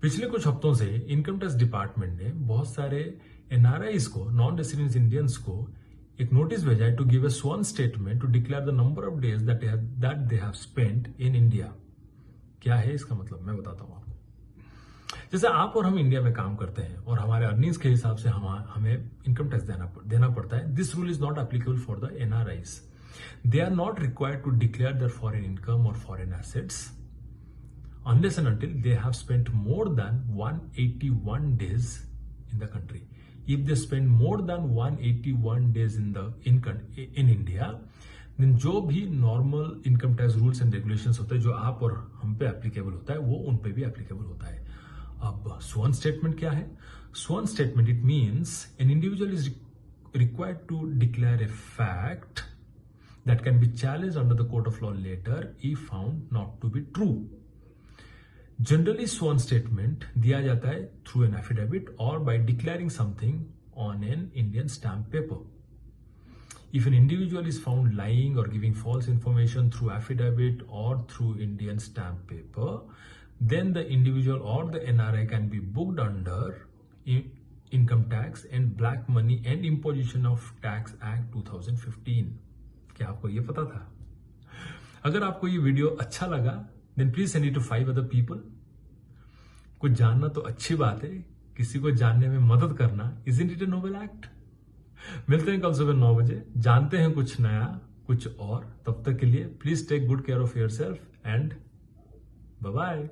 पिछले कुछ हफ्तों से इनकम टैक्स डिपार्टमेंट ने बहुत सारे एनआरआईज को, नॉन रेसिडेंट इंडियंस को एक नोटिस भेजा है to give a sworn statement to declare the number of days that they have spent in India. क्या है इसका मतलब, मैं बताता हूं आपको। जैसे आप और हम इंडिया में काम करते हैं और हमारे अर्निंग्स के हिसाब से हमें इनकम टैक्स देना पड़ता है। This rule is not applicable for the NRIs. They are not required to declare their foreign income और foreign assets unless and until they have spent more than 181 days in the country. If they spend more than 181 days in India, then जो भी normal income tax rules and regulations होते हैं जो आप और हम पे एप्लीकेबल होता है वो उन पे भी एप्लीकेबल होता है। अब स्वर्ण स्टेटमेंट क्या है? स्वर्ण statement it means N individual is required to declare a fact that can be challenged under the court of law later if found not to be true. Generally sworn statement दिया जाता है through an affidavit और by declaring something on an Indian stamp paper. If an individual is found lying और giving false information through affidavit और through Indian stamp paper, then the individual और the NRI can be booked under income tax and black money and imposition of tax act 2015। क्या आपको ये पता था? अगर आपको ये वीडियो अच्छा लगा then please send it to 5 other people. कुछ जानना तो अच्छी बात है, किसी को जानने में मदद करना isn't it a noble act? मिलते हैं कल सुबह 9 बजे, जानते हैं कुछ नया, कुछ और। तब तक के लिए please take good care of yourself and bye bye.